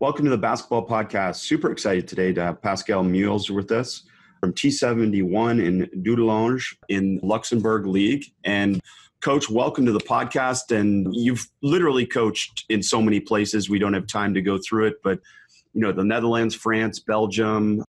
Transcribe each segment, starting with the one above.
Welcome to the Basketball Podcast. Super excited today to have Pascal Meurs with us from T71 in Dudelange in Luxembourg League. And Coach, welcome to the podcast. And you've literally coached in so many places. We don't have time to go through it, but the Netherlands, France, Belgium,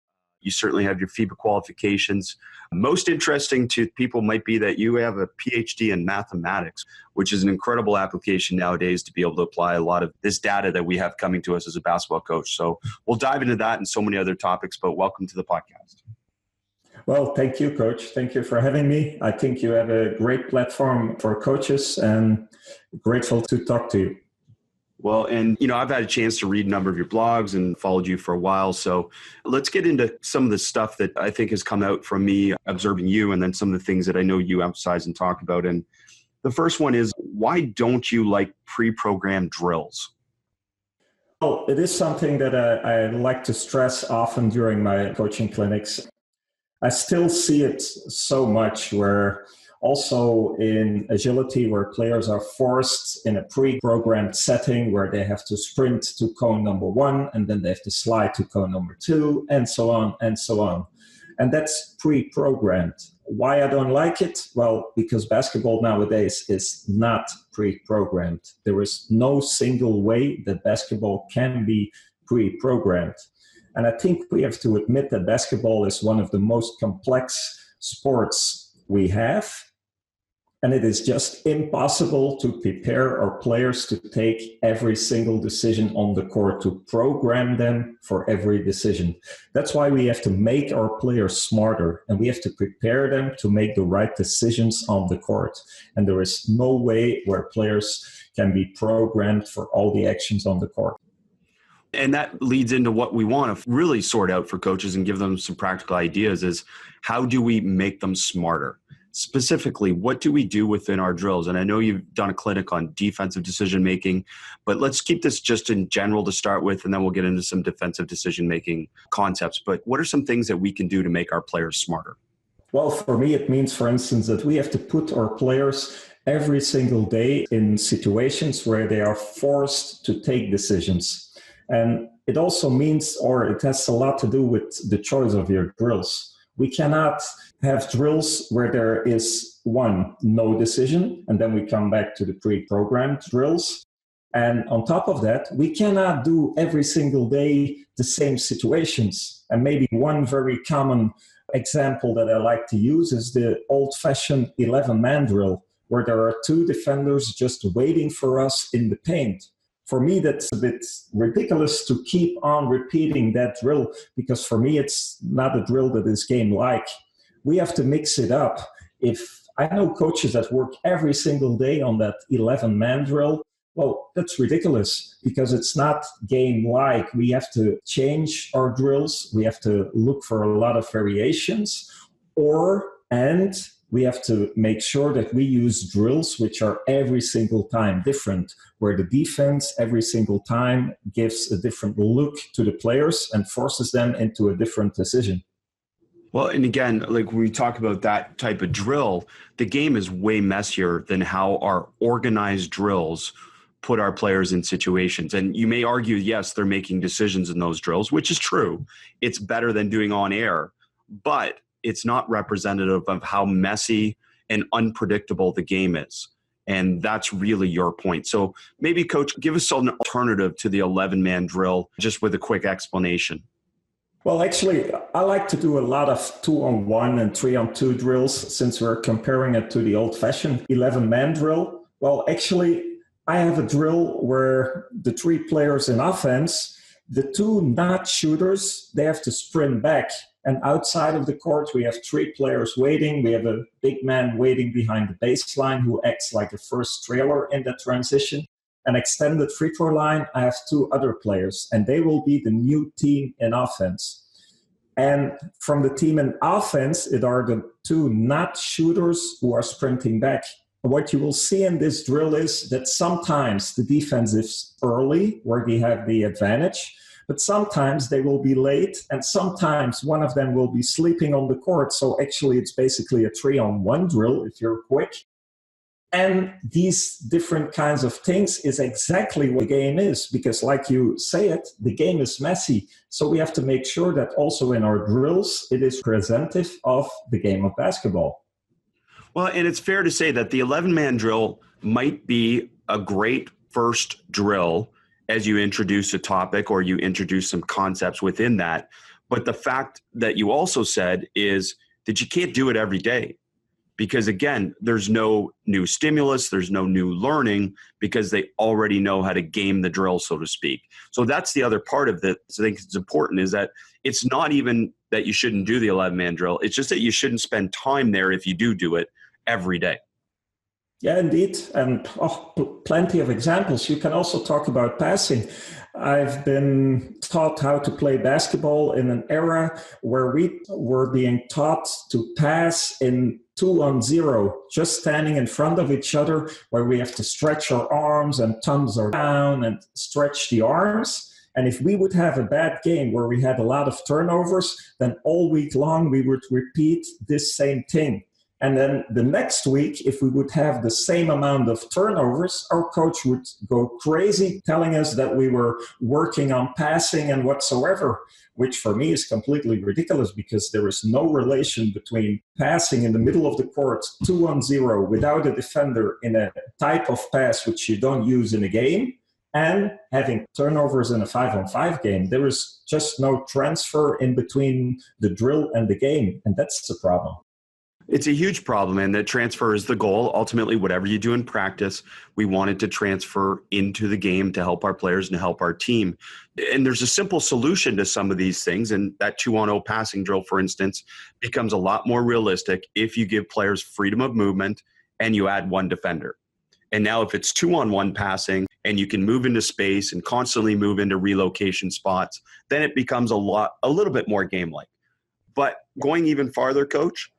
you certainly have your FIBA qualifications. Most interesting to people might be that you have a PhD in mathematics, which is an incredible application nowadays to be able to apply a lot of this data that we have coming to us as a basketball coach. So we'll dive into that and so many other topics, but welcome to the podcast. Well, thank you, Coach. Thank you for having me. I think you have a great platform for coaches and grateful to talk to you. Well, and I've had a chance to read a number of your blogs and followed you for a while. So let's get into some of the stuff that I think has come out from me observing you, and then some of the things that I know you emphasize and talk about. And the first one is, why don't you like pre-programmed drills? Well, it is something that I like to stress often during my coaching clinics. I still see it so much where also in agility, where players are forced in a pre-programmed setting where they have to sprint to cone number 1 and then they have to slide to cone number 2 and so on and so on. And that's pre-programmed. Why I don't like it? Well, because basketball nowadays is not pre-programmed. There is no single way that basketball can be pre-programmed. And I think we have to admit that basketball is one of the most complex sports we have. And it is just impossible to prepare our players to take every single decision on the court, to program them for every decision. That's why we have to make our players smarter, and we have to prepare them to make the right decisions on the court. And there is no way where players can be programmed for all the actions on the court. And that leads into what we want to really sort out for coaches and give them some practical ideas is, how do we make them smarter? Specifically, what do we do within our drills? And I know you've done a clinic on defensive decision-making, but let's keep this just in general to start with, and then we'll get into some defensive decision-making concepts. But what are some things that we can do to make our players smarter? Well, for me, it means, for instance, that we have to put our players every single day in situations where they are forced to take decisions. And it also means, or it has a lot to do with the choice of your drills. We cannot have drills where there is no decision, and then we come back to the pre-programmed drills. And on top of that, we cannot do every single day the same situations. And maybe one very common example that I like to use is the old-fashioned 11-man drill, where there are 2 defenders just waiting for us in the paint. For me, that's a bit ridiculous to keep on repeating that drill, because for me, it's not a drill that is game-like. We have to mix it up. If I know coaches that work every single day on that 11-man drill, well, that's ridiculous because it's not game-like. We have to change our drills. We have to look for a lot of variations, and we have to make sure that we use drills which are every single time different, where the defense every single time gives a different look to the players and forces them into a different decision. Well, and again, like when we talk about that type of drill, the game is way messier than how our organized drills put our players in situations. And you may argue, yes, they're making decisions in those drills, which is true. It's better than doing on air, but it's not representative of how messy and unpredictable the game is. And that's really your point. So maybe, Coach, give us an alternative to the 11-man drill, just with a quick explanation. Well, actually, I like to do a lot of 2-on-1 and 3-on-2 drills, since we're comparing it to the old-fashioned 11-man drill. Well, actually, I have a drill where the 3 players in offense, the 2 not shooters, they have to sprint back. And outside of the court, we have 3 players waiting. We have a big man waiting behind the baseline who acts like a first trailer in that transition. An extended free throw line, I have 2 other players, and they will be the new team in offense. And from the team in offense, it are the 2 not shooters who are sprinting back. What you will see in this drill is that sometimes the defense is early, where they have the advantage, but sometimes they will be late, and sometimes one of them will be sleeping on the court. So actually, it's basically a 3-on-1 drill if you're quick. And these different kinds of things is exactly what the game is, because like you say it, the game is messy. So we have to make sure that also in our drills, it is representative of the game of basketball. Well, and it's fair to say that the 11-man drill might be a great first drill as you introduce a topic or you introduce some concepts within that. But the fact that you also said is that you can't do it every day. Because again, there's no new stimulus, there's no new learning, because they already know how to game the drill, so to speak. So that's the other part of this. I think it's important, is that it's not even that you shouldn't do the 11-man drill. It's just that you shouldn't spend time there if you do it every day. Yeah, indeed. And plenty of examples. You can also talk about passing. I've been taught how to play basketball in an era where we were being taught to pass in 2-on-0, just standing in front of each other, where we have to stretch our arms and thumbs are down and stretch the arms. And if we would have a bad game where we had a lot of turnovers, then all week long we would repeat this same thing. And then the next week, if we would have the same amount of turnovers, our coach would go crazy telling us that we were working on passing and whatsoever, which for me is completely ridiculous, because there is no relation between passing in the middle of the court 2-on-0 without a defender in a type of pass which you don't use in a game, and having turnovers in a 5-on-5 game. There is just no transfer in between the drill and the game, and that's the problem. It's a huge problem, and that transfer is the goal. Ultimately, whatever you do in practice, we want it to transfer into the game to help our players and help our team. And there's a simple solution to some of these things, and that 2-on-0 passing drill, for instance, becomes a lot more realistic if you give players freedom of movement and you add one defender. And now if it's 2-on-1 passing and you can move into space and constantly move into relocation spots, then it becomes a little bit more game-like. But going even farther, Coach,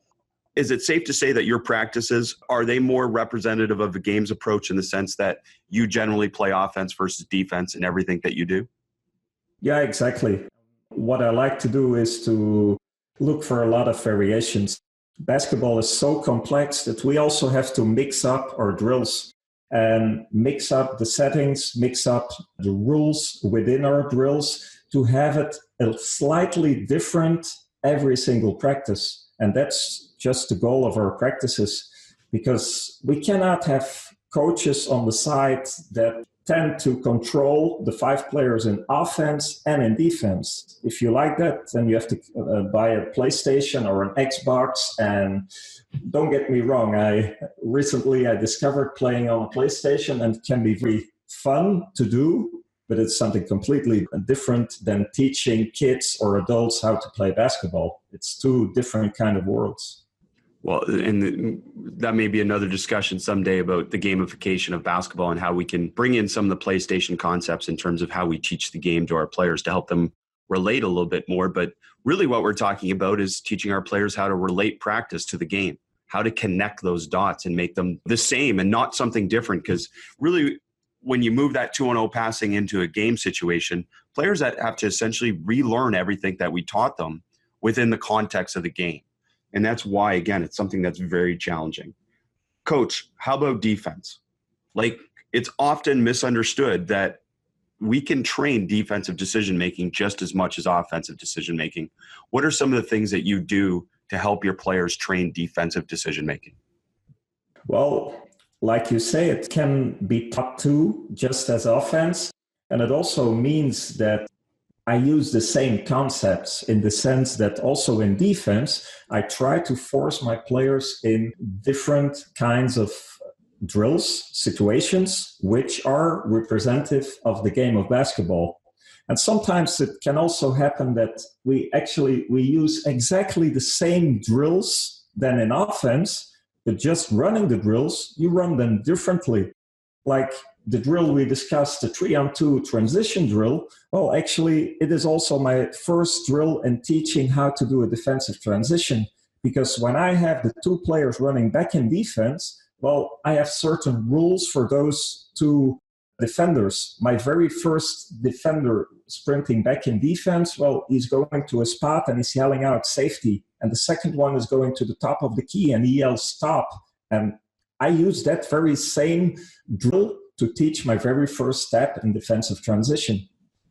is it safe to say that your practices, are they more representative of the game's approach in the sense that you generally play offense versus defense in everything that you do? Yeah, exactly. What I like to do is to look for a lot of variations. Basketball is so complex that we also have to mix up our drills and mix up the settings, mix up the rules within our drills to have it a slightly different every single practice. And that's just the goal of our practices, because we cannot have coaches on the side that tend to control the 5 players in offense and in defense. If you like that, then you have to buy a PlayStation or an Xbox. And don't get me wrong, I discovered playing on a PlayStation, and it can be very fun to do, but it's something completely different than teaching kids or adults how to play basketball. It's 2 different kind of worlds. Well, and that may be another discussion someday about the gamification of basketball and how we can bring in some of the PlayStation concepts in terms of how we teach the game to our players to help them relate a little bit more. But really what we're talking about is teaching our players how to relate practice to the game, how to connect those dots and make them the same and not something different. Because really, when you move that 2-on-0 passing into a game situation, players that have to essentially relearn everything that we taught them within the context of the game. And that's why, again, it's something that's very challenging. Coach, how about defense? Like, it's often misunderstood that we can train defensive decision-making just as much as offensive decision-making. What are some of the things that you do to help your players train defensive decision-making? Well, like you say, it can be taught too, just as offense. And it also means that I use the same concepts in the sense that also in defense, I try to force my players in different kinds of drills, situations, which are representative of the game of basketball. And sometimes it can also happen that we use exactly the same drills than in offense, but just running the drills, you run them differently. Like the drill we discussed, the 3-on-2 transition drill, well, actually, it is also my first drill in teaching how to do a defensive transition. Because when I have the 2 players running back in defense, well, I have certain rules for those 2 defenders. My very first defender sprinting back in defense, well, he's going to a spot and he's yelling out safety. And the second one is going to the top of the key and he yells stop. And I use that very same drill to teach my very first step in defensive transition.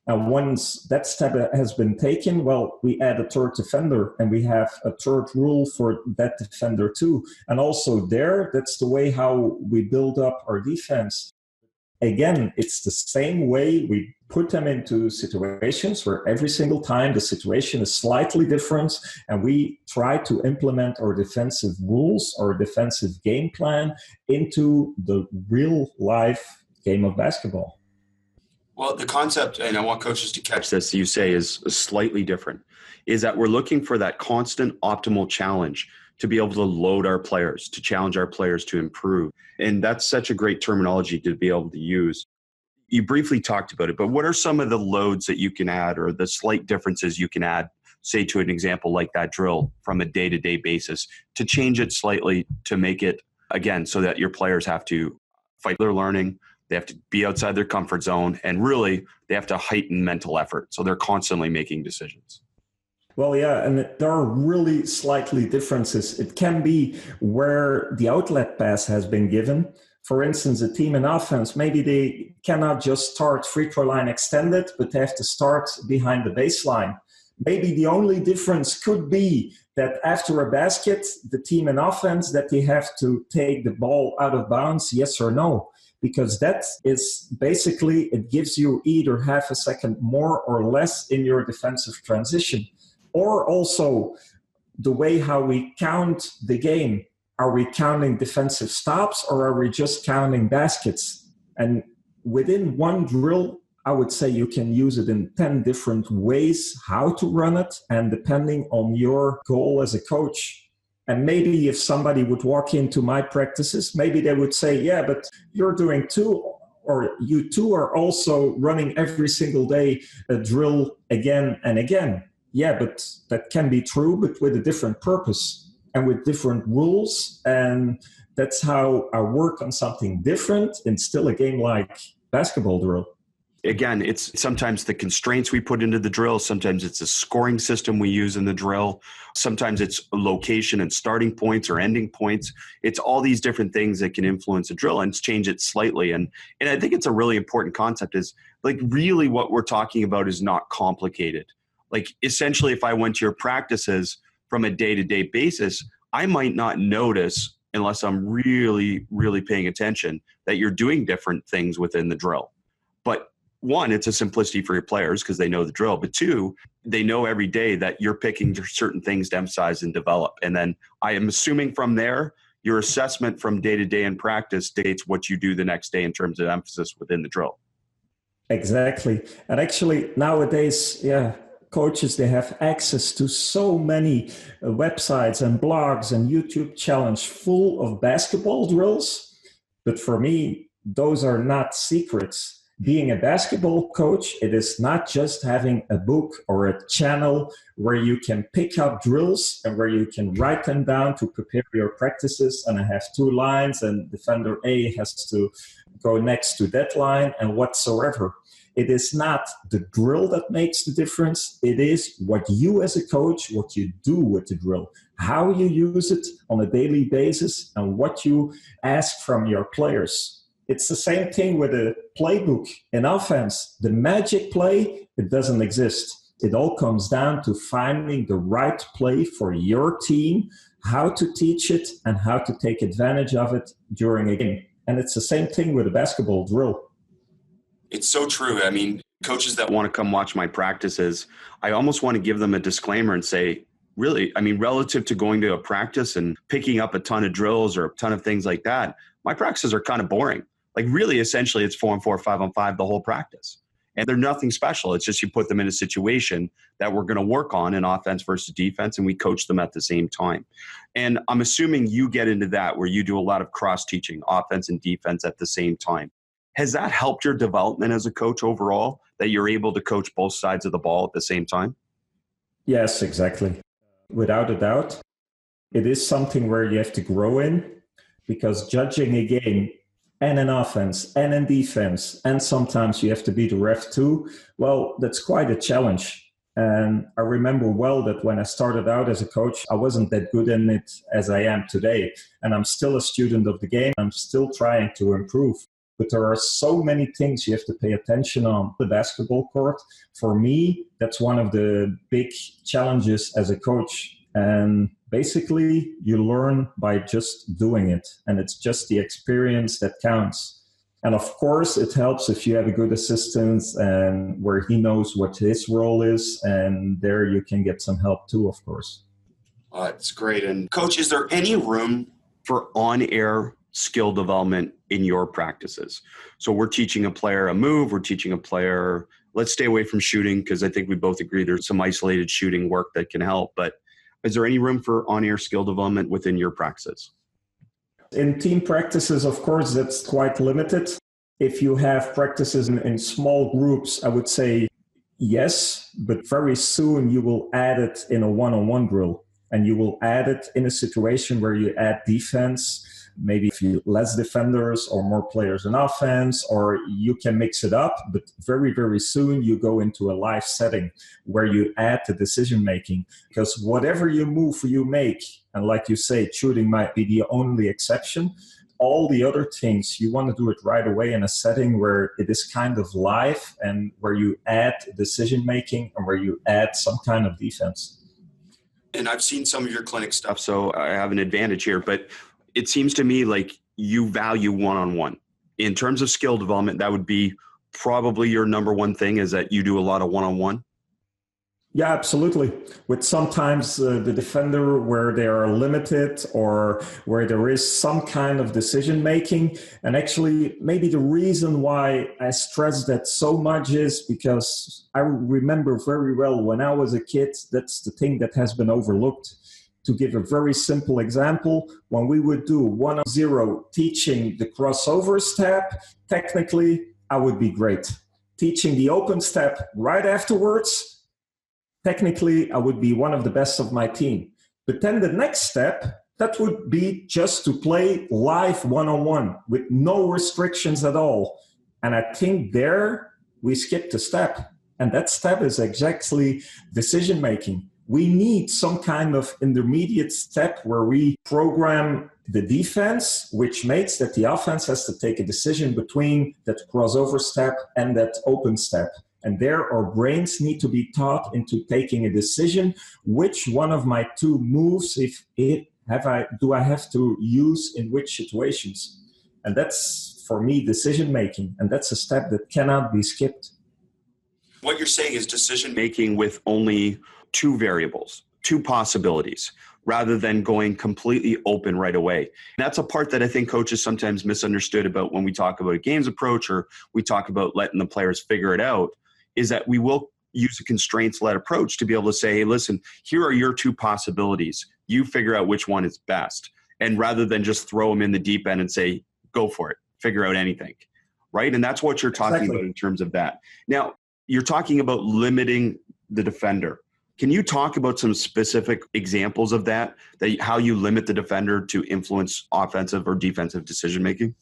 And once that step has been taken, well, we add a third defender and we have a third rule for that defender too. And also there, that's the way how we build up our defense. Again, it's the same way we put them into situations where every single time the situation is slightly different and we try to implement our defensive rules or defensive game plan into the real life game of basketball. Well, the concept, and I want coaches to catch this, you say is slightly different, is that we're looking for that constant optimal challenge to be able to load our players, to challenge our players to improve. And that's such a great terminology to be able to use. You briefly talked about it, but what are some of the loads that you can add or the slight differences you can add, say to an example like that drill from a day-to-day basis to change it slightly to make it, again, so that your players have to fight their learning, they have to be outside their comfort zone, and really they have to heighten mental effort. So they're constantly making decisions. Well, yeah, and there are really slightly differences. It can be where the outlet pass has been given. For instance, a team in offense, maybe they cannot just start free throw line extended, but they have to start behind the baseline. Maybe the only difference could be that after a basket, the team in offense, that they have to take the ball out of bounds, yes or no. Because that is basically, it gives you either half a second more or less in your defensive transition. Or also the way how we count the game. Are we counting defensive stops or are we just counting baskets? And within one drill, I would say you can use it in 10 different ways how to run it, and depending on your goal as a coach. And maybe if somebody would walk into my practices, maybe they would say, yeah, but you're doing two, or you two are also running every single day a drill again and again. Yeah, but that can be true, but with a different purpose and with different rules. And that's how I work on something different in still a game like basketball drill. Again, it's sometimes the constraints we put into the drill. Sometimes it's a scoring system we use in the drill. Sometimes it's location and starting points or ending points. It's all these different things that can influence a drill and change it slightly. And I think it's a really important concept is like really what we're talking about is not complicated. Like essentially, if I went to your practices from a day-to-day basis, I might not notice unless I'm really, really paying attention that you're doing different things within the drill. But one, it's a simplicity for your players because they know the drill. But two, they know every day that you're picking certain things to emphasize and develop. And then I am assuming from there, your assessment from day to day in practice dictates what you do the next day in terms of emphasis within the drill. Exactly. And actually nowadays, coaches, they have access to so many websites and blogs and YouTube challenge full of basketball drills. But for me, those are not secrets. Being a basketball coach, it is not just having a book or a channel where you can pick up drills and where you can write them down to prepare your practices. And I have two lines and defender A has to go next to that line and whatsoever. It is not the drill that makes the difference. It is what you as a coach, what you do with the drill, how you use it on a daily basis and what you ask from your players. It's the same thing with a playbook in offense. The magic play, it doesn't exist. It all comes down to finding the right play for your team, how to teach it, and how to take advantage of it during a game. And it's the same thing with a basketball drill. It's so true. I mean, coaches that want to come watch my practices, I almost want to give them a disclaimer and say, really, I mean, relative to going to a practice and picking up a ton of drills or a ton of things like that, my practices are kind of boring. Like really, essentially, it's 4-on-4, 5-on-5, the whole practice. And they're nothing special. It's just you put them in a situation that we're going to work on in offense versus defense, and we coach them at the same time. And I'm assuming you get into that where you do a lot of cross-teaching, offense and defense at the same time. Has that helped your development as a coach overall, that you're able to coach both sides of the ball at the same time? Yes, exactly. Without a doubt. It is something where you have to grow in, because judging a game and in offense and in defense, and sometimes you have to be the ref too, well, that's quite a challenge. And I remember well that when I started out as a coach, I wasn't that good in it as I am today. And I'm still a student of the game. I'm still trying to improve. But there are so many things you have to pay attention on the basketball court. For me, that's one of the big challenges as a coach. And basically, you learn by just doing it. And it's just the experience that counts. And of course, it helps if you have a good assistant and where he knows what his role is. And there you can get some help too, of course. That's great. And Coach, is there any room for on-air skill development in your practices? So we're teaching a player a move, we're teaching a player, let's stay away from shooting because I think we both agree there's some isolated shooting work that can help. But is there any room for on-air skill development within your practices? In team practices, of course, that's quite limited. If you have practices in small groups, I would say yes, but very soon you will add it in a one-on-one drill. And you will add it in a situation where you add defense, maybe if you less defenders or more players in offense, or you can mix it up. But very, very soon you go into a live setting where you add the decision making. Because whatever you move you make, and like you say, shooting might be the only exception, all the other things, you want to do it right away in a setting where it is kind of live and where you add decision making and where you add some kind of defense. And I've seen some of your clinic stuff, so I have an advantage here, but it seems to me like you value one-on-one. In terms of skill development, that would be probably your number one thing, is that you do a lot of one-on-one? Yeah, absolutely. With sometimes the defender where they are limited or where there is some kind of decision making. And actually, maybe the reason why I stress that so much is because I remember very well when I was a kid, that's the thing that has been overlooked. To give a very simple example, when we would do 1-0 teaching the crossover step, technically, I would be great. Teaching the open step right afterwards, technically, I would be one of the best of my team. But then the next step, that would be just to play live one-on-one with no restrictions at all. And I think there we skipped a step. And that step is exactly decision-making. We need some kind of intermediate step where we program the defense, which makes that the offense has to take a decision between that crossover step and that open step. And there our brains need to be taught into taking a decision, which one of my two moves do I have to use in which situations. And that's, for me, decision making. And that's a step that cannot be skipped. What you're saying is decision making with only two variables, two possibilities, rather than going completely open right away. And that's a part that I think coaches sometimes misunderstood about when we talk about a games approach or we talk about letting the players figure it out, is that we will use a constraints-led approach to be able to say, hey, listen, here are your two possibilities. You figure out which one is best. And rather than just throw them in the deep end and say, go for it, figure out anything, right? And that's what you're talking about in terms of that. Now, you're talking about limiting the defender. Can you talk about some specific examples of that how you limit the defender to influence offensive or defensive decision-making?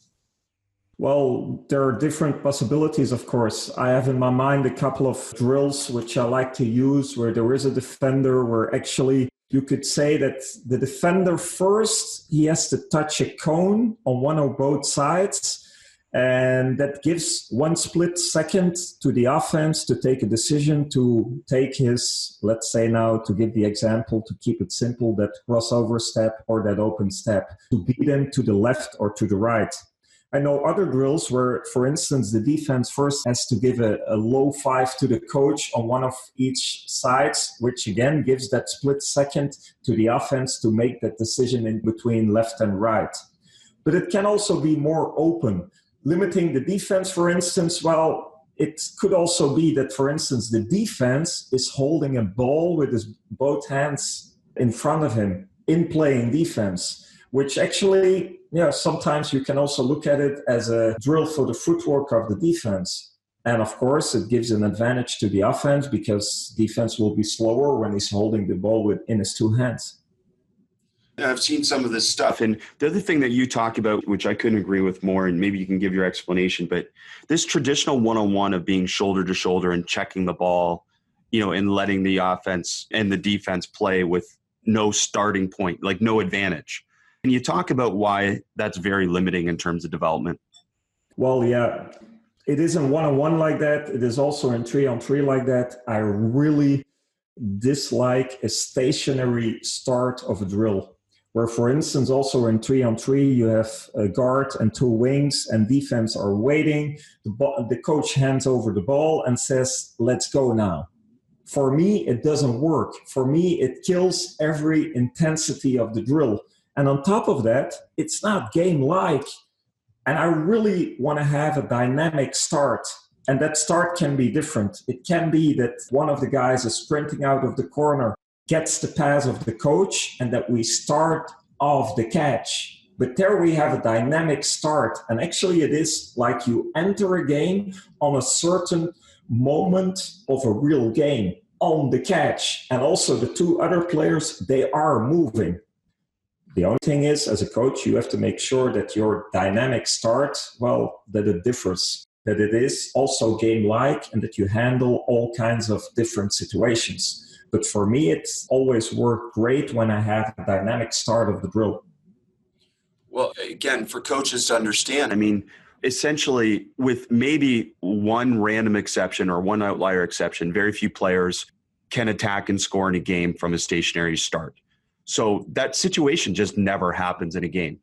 Well, there are different possibilities, of course. I have in my mind a couple of drills which I like to use where there is a defender where actually you could say that the defender first, he has to touch a cone on one or both sides. And that gives 1 split second to the offense to take a decision to take his, let's say now, to give the example, to keep it simple, that crossover step or that open step, to beat him to the left or to the right. I know other drills where, for instance, the defense first has to give a low five to the coach on one of each sides, which again gives that split second to the offense to make that decision in between left and right. But it can also be more open. Limiting the defense, for instance, well, it could also be that, for instance, the defense is holding a ball with his both hands in front of him in playing defense, which actually, sometimes you can also look at it as a drill for the footwork of the defense. And of course, it gives an advantage to the offense because defense will be slower when he's holding the ball in his two hands. I've seen some of this stuff. And the other thing that you talk about, which I couldn't agree with more, and maybe you can give your explanation, but this traditional one-on-one of being shoulder to shoulder and checking the ball, in letting the offense and the defense play with no starting point, like no advantage. Can you talk about why that's very limiting in terms of development? Well, yeah, it is in one-on-one like that. It is also in three-on-three like that. I really dislike a stationary start of a drill, where, for instance, also in three-on-three, you have a guard and two wings, and defense are waiting. The coach hands over the ball and says, "Let's go now." For me, it doesn't work. For me, it kills every intensity of the drill. And on top of that, it's not game-like. And I really want to have a dynamic start. And that start can be different. It can be that one of the guys is sprinting out of the corner, gets the pass of the coach, and that we start off the catch. But there we have a dynamic start. And actually it is like you enter a game on a certain moment of a real game on the catch. And also the two other players, they are moving. The only thing is, as a coach, you have to make sure that your dynamic start, that it differs, that it is also game-like and that you handle all kinds of different situations. But for me, it's always worked great when I have a dynamic start of the drill. Well, again, for coaches to understand, essentially with maybe one random exception or one outlier exception, very few players can attack and score in a game from a stationary start. So that situation just never happens in a game.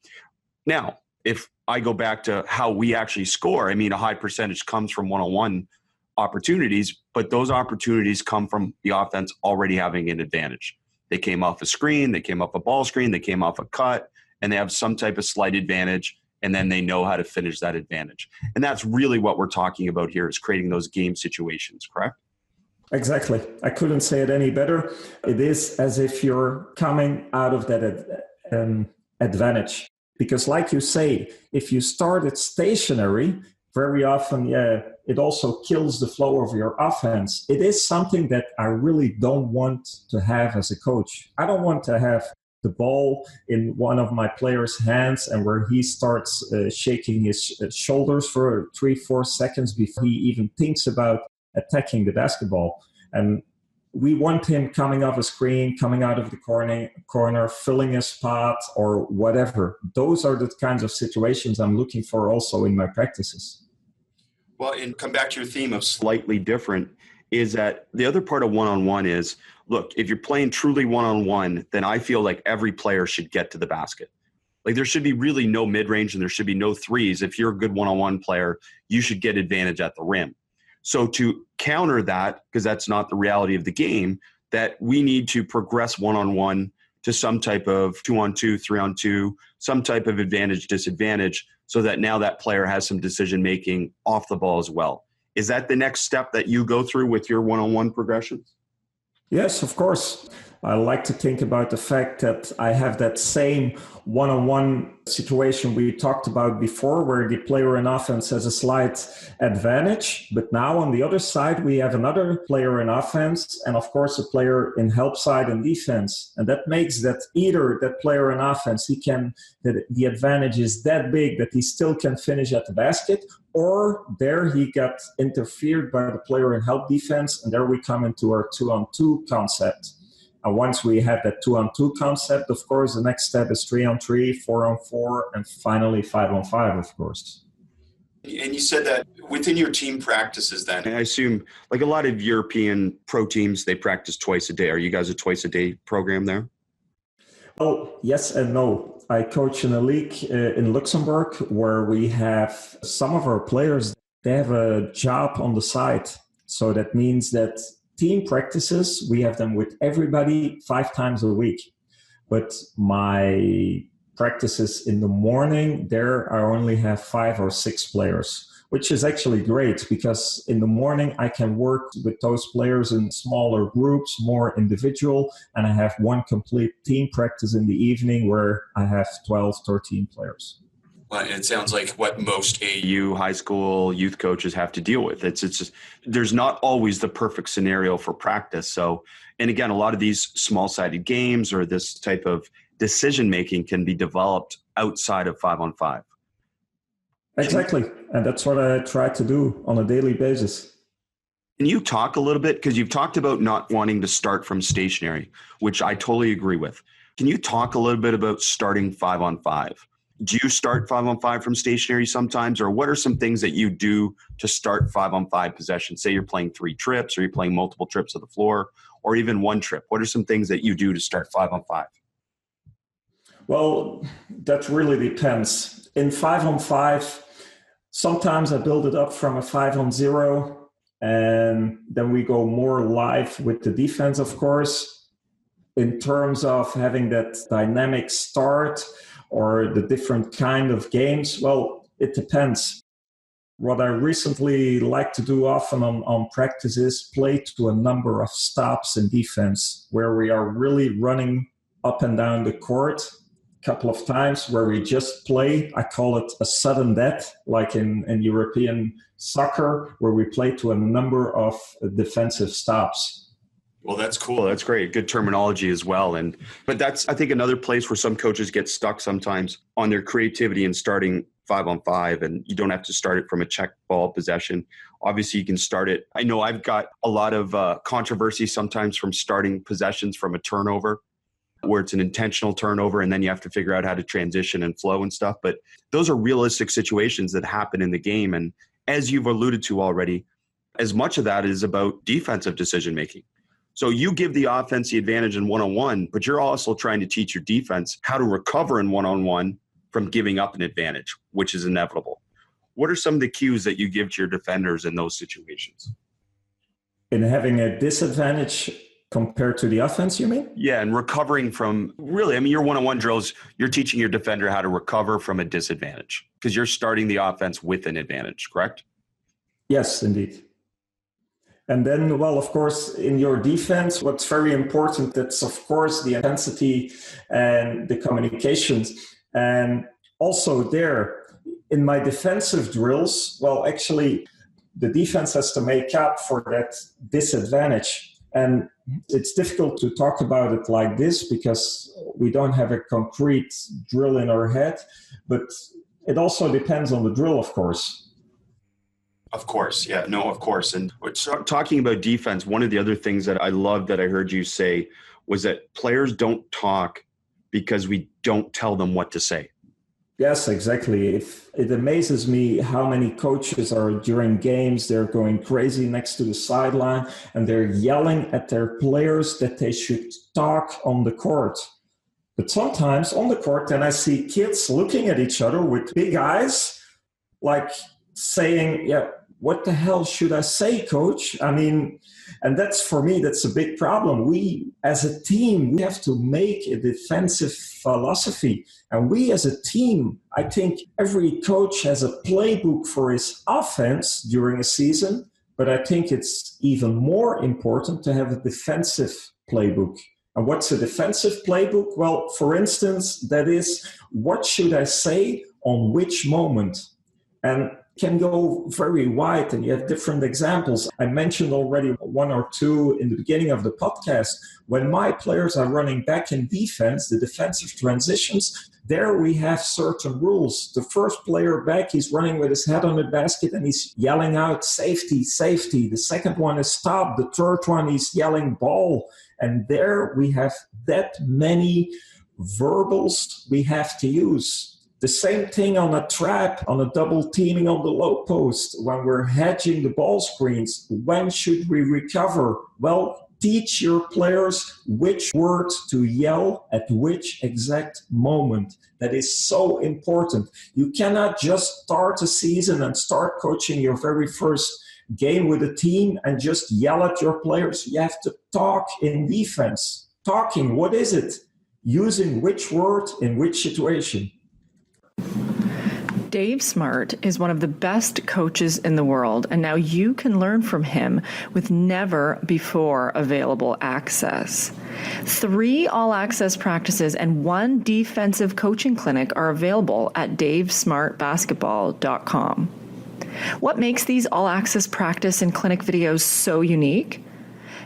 Now, if I go back to how we actually score, a high percentage comes from one-on-one opportunities, but those opportunities come from the offense already having an advantage. They came off a screen, they came off a ball screen, they came off a cut, and they have some type of slight advantage, and then they know how to finish that advantage. And that's really what we're talking about here, is creating those game situations, correct? Exactly. I couldn't say it any better. It is as if you're coming out of that advantage. Because like you say, if you start it stationary, very often, it also kills the flow of your offense. It is something that I really don't want to have as a coach. I don't want to have the ball in one of my players' hands and where he starts shaking his shoulders for 3-4 seconds before he even thinks about attacking the basketball. And we want him coming off a screen, coming out of the corner, filling a spot or whatever. Those are the kinds of situations I'm looking for also in my practices. Well, and come back to your theme of slightly different, is that the other part of one-on-one is, look, if you're playing truly one-on-one, then I feel like every player should get to the basket. Like there should be really no mid-range and there should be no threes. If you're a good one-on-one player, you should get advantage at the rim. So to counter that, because that's not the reality of the game, that we need to progress one-on-one to some type of 2-on-2, 3-on-2, some type of advantage, disadvantage, so that now that player has some decision-making off the ball as well. Is that the next step that you go through with your one-on-one progressions? Yes, of course. I like to think about the fact that I have that same one-on-one situation we talked about before, where the player in offense has a slight advantage. But now on the other side, we have another player in offense and, of course, a player in help side and defense. And that makes that either that player in offense, the advantage is that big that he still can finish at the basket, or there he got interfered by the player in help defense. And there we come into our 2-on-2 concept. And once we have that 2-on-2 concept, of course, the next step is 3-on-3, 4-on-4, and finally 5-on-5, of course. And you said that within your team practices then, I assume like a lot of European pro teams, they practice twice a day. Are you guys a twice a day program there? Well, yes and no. I coach in a league in Luxembourg where we have some of our players, they have a job on the side. So that means that team practices, we have them with everybody 5 times a week. But my practices in the morning, there I only have 5 or 6 players, which is actually great because in the morning I can work with those players in smaller groups, more individual, and I have one complete team practice in the evening where I have 12, 13 players. Well, it sounds like what most AU high school youth coaches have to deal with. It's just, there's not always the perfect scenario for practice. So, and again, a lot of these small-sided games or this type of decision-making can be developed outside of 5-on-5. Exactly. And that's what I try to do on a daily basis. Can you talk a little bit, because you've talked about not wanting to start from stationary, which I totally agree with. Can you talk a little bit about starting 5-on-5? Do you start 5-on-5 from stationary sometimes, or what are some things that you do to start 5-on-5 possession? Say you're playing 3 trips, or you're playing multiple trips of the floor, or even 1 trip. What are some things that you do to start 5-on-5? Well, that really depends. In 5-on-5, sometimes I build it up from a 5-on-0, and then we go more live with the defense, of course, in terms of having that dynamic start or the different kind of games. Well, it depends. What I recently like to do often on practice is play to a number of stops in defense where we are really running up and down the court a couple of times, where we just play. I call it a sudden death, like in European soccer, where we play to a number of defensive stops. Well, that's cool. That's great. Good terminology as well. But that's, I think, another place where some coaches get stuck sometimes on their creativity in starting 5-on-5, and you don't have to start it from a check ball possession. Obviously, you can start it. I know I've got a lot of controversy sometimes from starting possessions from a turnover, where it's an intentional turnover, and then you have to figure out how to transition and flow and stuff. But those are realistic situations that happen in the game. And as you've alluded to already, as much of that is about defensive decision-making. So you give the offense the advantage in one-on-one, but you're also trying to teach your defense how to recover in one-on-one from giving up an advantage, which is inevitable. What are some of the cues that you give to your defenders in those situations? In having a disadvantage compared to the offense, you mean? Yeah, and recovering from, really, I mean, your one-on-one drills, you're teaching your defender how to recover from a disadvantage because you're starting the offense with an advantage, correct? Yes, indeed. And then, well, of course, in your defense, what's very important, that's, of course, the intensity and the communications. And also there, in my defensive drills, well, actually, the defense has to make up for that disadvantage. And it's difficult to talk about it like this because we don't have a concrete drill in our head, but it also depends on the drill, of course. Of course. Yeah, no, of course. And talking about defense, one of the other things that I love that I heard you say was that players don't talk because we don't tell them what to say. Yes, exactly. It amazes me how many coaches are during games, they're going crazy next to the sideline and they're yelling at their players that they should talk on the court. But sometimes on the court, then I see kids looking at each other with big eyes, like saying, yeah, what the hell should I say, coach? I mean, and that's, for me, that's a big problem. We, as a team, we have to make a defensive philosophy. And we, as a team, I think every coach has a playbook for his offense during a season, but I think it's even more important to have a defensive playbook. And what's a defensive playbook? Well, for instance, that is, what should I say on which moment? And can go very wide, and you have different examples. I mentioned already 1 or 2 in the beginning of the podcast. When my players are running back in defense, the defensive transitions, there we have certain rules. The first player back, he's running with his head on the basket and he's yelling out, safety, safety. The second one is stop. The third one, he's yelling ball. And there we have that many verbals we have to use. The same thing on a trap, on a double teaming on the low post. When we're hedging the ball screens, when should we recover? Well, teach your players which words to yell at which exact moment. That is so important. You cannot just start a season and start coaching your very first game with a team and just yell at your players. You have to talk in defense. Talking, what is it? Using which word in which situation. Dave Smart is one of the best coaches in the world, and now you can learn from him with never before available access. 3 all-access practices and 1 defensive coaching clinic are available at davesmartbasketball.com. What makes these all-access practice and clinic videos so unique?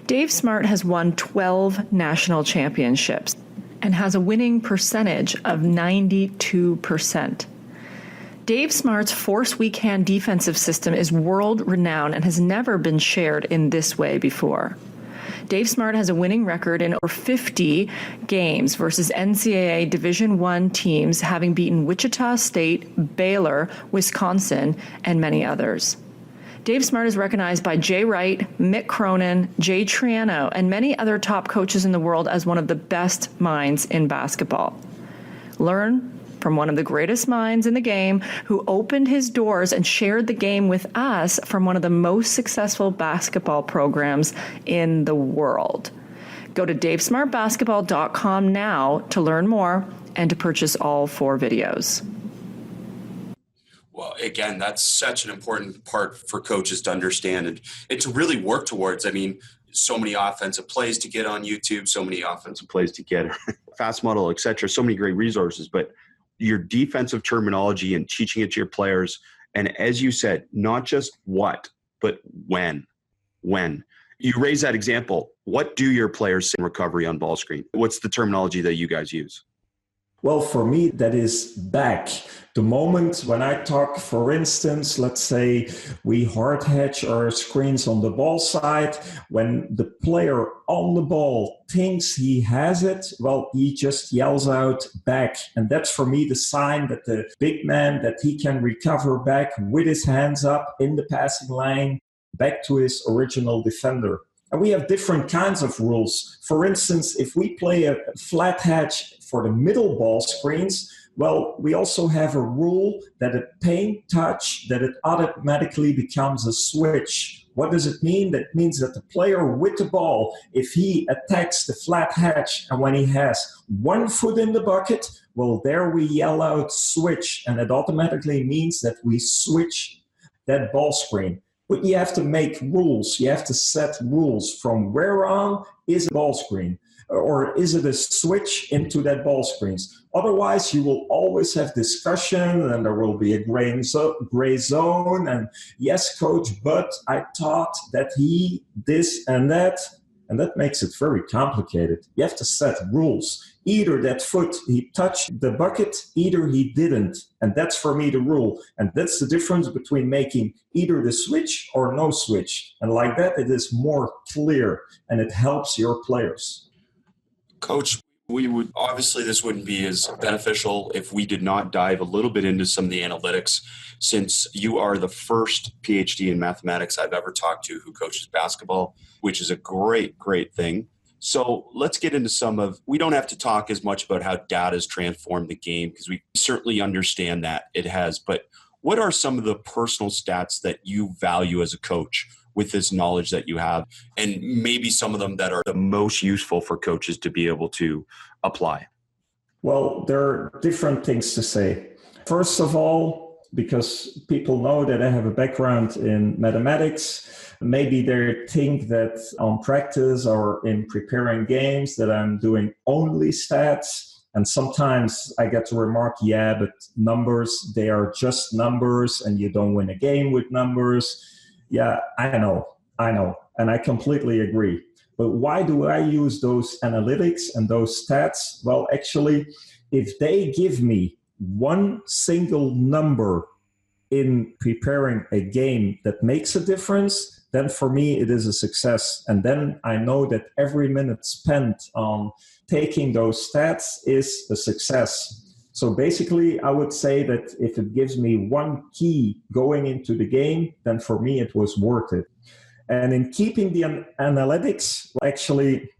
Dave Smart has won 12 national championships and has a winning percentage of 92%. Dave Smart's force weak hand defensive system is world-renowned and has never been shared in this way before. Dave Smart has a winning record in over 50 games versus NCAA Division I teams, having beaten Wichita State, Baylor, Wisconsin, and many others. Dave Smart is recognized by Jay Wright, Mick Cronin, Jay Triano, and many other top coaches in the world as one of the best minds in basketball. Learn from one of the greatest minds in the game who opened his doors and shared the game with us from one of the most successful basketball programs in the world. Go to davesmartbasketball.com now to learn more and to purchase all 4 videos. Well, again, that's such an important part for coaches to understand and to really work towards. I mean, so many offensive plays to get on YouTube, so many offensive plays to get fast model, et cetera, so many great resources, but your defensive terminology and teaching it to your players. And as you said, not just what, but when. You raise that example. What do your players say in recovery on ball screen? What's the terminology that you guys use? Well, for me, that is back. The moment when I talk, for instance, let's say we hard hedge our screens on the ball side, when the player on the ball thinks he has it, well, he just yells out back. And that's for me the sign that the big man, that he can recover back with his hands up in the passing line, back to his original defender. And we have different kinds of rules. For instance, if we play a flat hedge for the middle ball screens, well, we also have a rule that a paint touch, that it automatically becomes a switch. What does it mean? That means that the player with the ball, if he attacks the flat hedge and when he has one foot in the bucket, well, there we yell out switch, and it automatically means that we switch that ball screen. But you have to make rules. You have to set rules from where on is a ball screen, or is it a switch into that ball screens? Otherwise, you will always have discussion and there will be a gray zone. And yes, coach, but I thought that he, this and that makes it very complicated. You have to set rules. Either that foot, he touched the bucket, either he didn't. And that's for me the rule. And that's the difference between making either the switch or no switch. And like that, it is more clear and it helps your players. Coach, this wouldn't be as beneficial if we did not dive a little bit into some of the analytics, since you are the first PhD in mathematics I've ever talked to who coaches basketball, which is a great, great thing. So let's get into we don't have to talk as much about how data has transformed the game, because we certainly understand that it has, but what are some of the personal stats that you value as a coach with this knowledge that you have, and maybe some of them that are the most useful for coaches to be able to apply? Well, there are different things to say. First of all, because people know that I have a background in mathematics, maybe they think that on practice or in preparing games that I'm doing only stats. And sometimes I get the remark, yeah, but numbers, they are just numbers and you don't win a game with numbers. Yeah, I know. And I completely agree. But why do I use those analytics and those stats? Well, actually, if they give me one single number in preparing a game that makes a difference, then for me it is a success. And then I know that every minute spent on taking those stats is a success. So basically, I would say that if it gives me one key going into the game, then for me it was worth it. And in keeping the analytics, actually,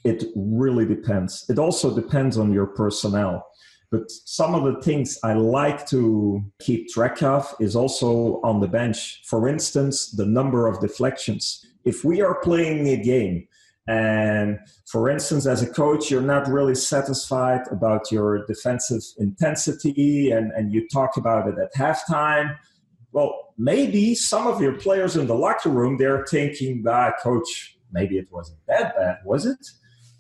it really depends. It also depends on your personnel. But some of the things I like to keep track of is also on the bench. For instance, the number of deflections. If we are playing a game, and for instance, as a coach, you're not really satisfied about your defensive intensity and you talk about it at halftime, well, maybe some of your players in the locker room, they're thinking, coach, maybe it wasn't that bad, was it?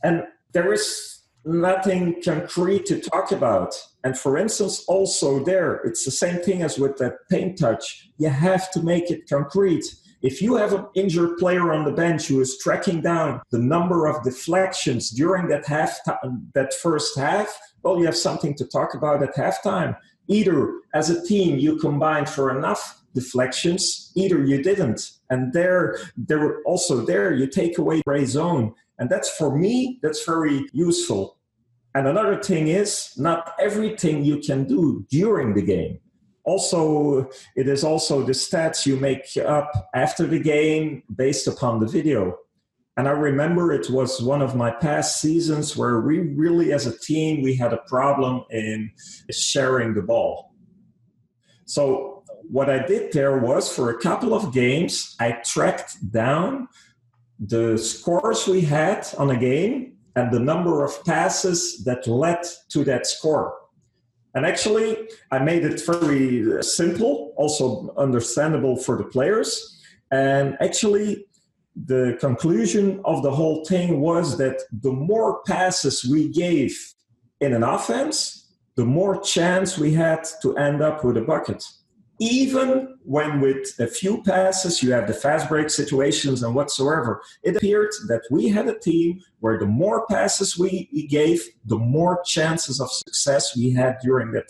And there is nothing concrete to talk about. And for instance, also there, it's the same thing as with that paint touch. You have to make it concrete. If you have an injured player on the bench who is tracking down the number of deflections during that first half, well, you have something to talk about at halftime. Either as a team you combined for enough deflections, either you didn't. And there also you take away gray zone. And that's, for me, that's very useful. And another thing is, not everything you can do during the game. Also, it is also the stats you make up after the game based upon the video. And I remember it was one of my past seasons where we really, as a team, we had a problem in sharing the ball. So what I did there was, for a couple of games, I tracked down the scores we had on a game and the number of passes that led to that score. And actually, I made it very simple, also understandable for the players. And actually, the conclusion of the whole thing was that the more passes we gave in an offense, the more chance we had to end up with a bucket. Even when with a few passes you have the fast break situations and whatsoever, it appeared that we had a team where the more passes we gave, the more chances of success we had during that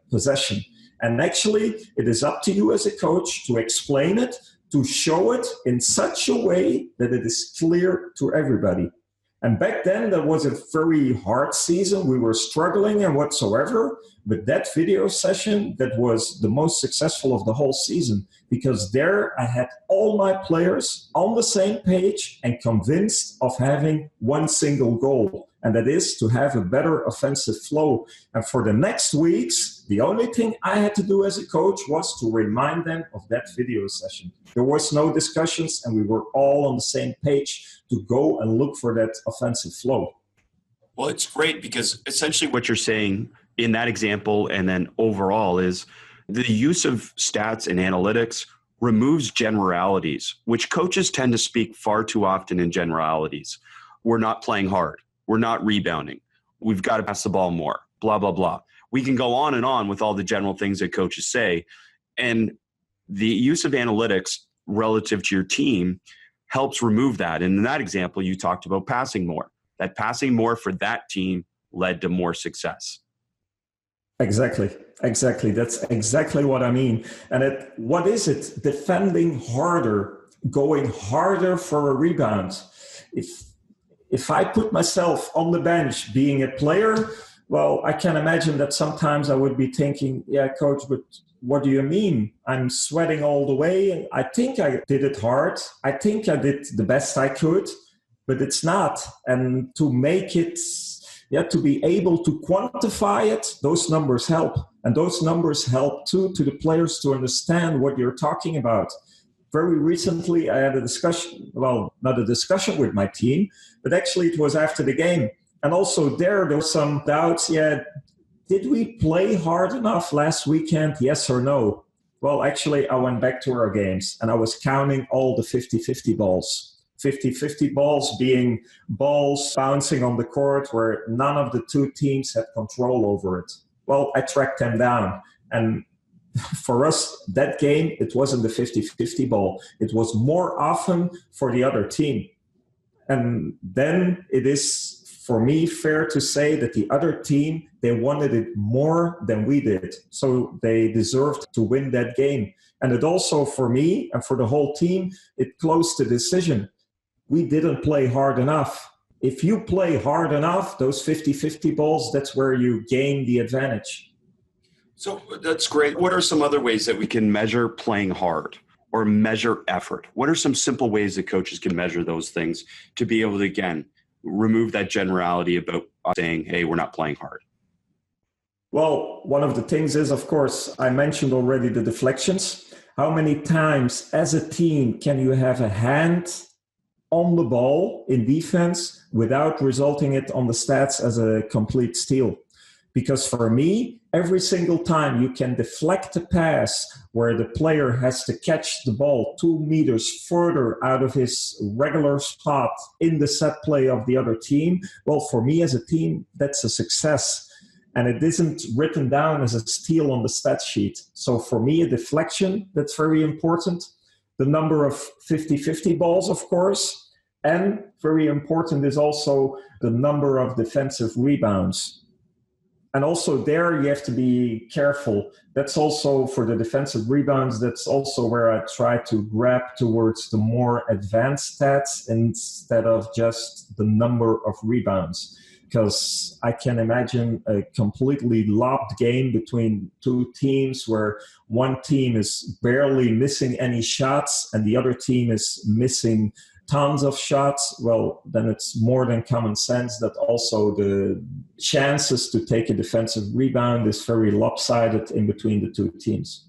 possession. And actually, it is up to you as a coach to explain it, to show it in such a way that it is clear to everybody. And back then, that was a very hard season. We were struggling and whatsoever. But that video session, that was the most successful of the whole season, because there I had all my players on the same page and convinced of having one single goal. And that is to have a better offensive flow. And for the next weeks, the only thing I had to do as a coach was to remind them of that video session. There was no discussions, and we were all on the same page to go and look for that offensive flow. Well, it's great, because essentially what you're saying in that example and then overall is the use of stats and analytics removes generalities, which coaches tend to speak far too often in generalities. We're not playing hard. We're not rebounding. We've got to pass the ball more, blah, blah, blah. We can go on and on with all the general things that coaches say. And the use of analytics relative to your team helps remove that. And in that example, you talked about passing more. That passing more for that team led to more success. Exactly. That's exactly what I mean. And what is it? Defending harder, going harder for a rebound. If I put myself on the bench being a player, well, I can imagine that sometimes I would be thinking, yeah, coach, but what do you mean? I'm sweating all the way. I think I did it hard. I think I did the best I could, but it's not. And to make it, to be able to quantify it, those numbers help. And those numbers help too to the players to understand what you're talking about. Very recently, I had a discussion, well, not a discussion with my team, but actually it was after the game. And also there were some doubts. Did we play hard enough last weekend? Yes or no? Well, actually, I went back to our games and I was counting all the 50-50 balls. 50-50 balls being balls bouncing on the court where none of the two teams had control over it. Well, I tracked them down. And for us, that game, it wasn't the 50-50 ball. It was more often for the other team. And then it is, for me, fair to say that the other team, they wanted it more than we did. So they deserved to win that game. And it also, for me and for the whole team, it closed the decision. We didn't play hard enough. If you play hard enough, those 50-50 balls, that's where you gain the advantage. So that's great. What are some other ways that we can measure playing hard or measure effort? What are some simple ways that coaches can measure those things to be able to, again, remove that generality about saying, hey, we're not playing hard? Well, one of the things is, of course, I mentioned already the deflections. How many times as a team can you have a hand on the ball in defense without resulting it on the stats as a complete steal? Because for me, every single time you can deflect a pass where the player has to catch the ball 2 meters further out of his regular spot in the set play of the other team, well, for me as a team, that's a success. And it isn't written down as a steal on the stat sheet. So for me, a deflection, that's very important. The number of 50-50 balls, of course. And very important is also the number of defensive rebounds. And also there you have to be careful. That's also for the defensive rebounds. That's also where I try to grab towards the more advanced stats instead of just the number of rebounds. Because I can imagine a completely locked game between two teams where one team is barely missing any shots and the other team is missing tons of shots. Well, then it's more than common sense that also the chances to take a defensive rebound is very lopsided in between the two teams.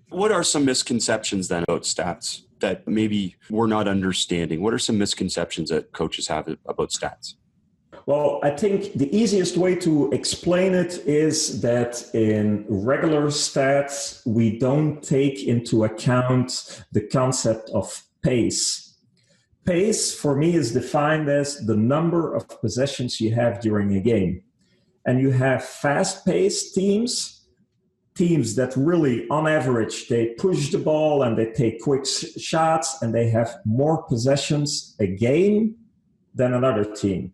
What are some misconceptions then about stats that maybe we're not understanding? What are some misconceptions that coaches have about stats? Well, I think the easiest way to explain it is that in regular stats, we don't take into account the concept of pace. Pace, for me, is defined as the number of possessions you have during a game. And you have fast-paced teams that really, on average, they push the ball and they take quick shots and they have more possessions a game than another team.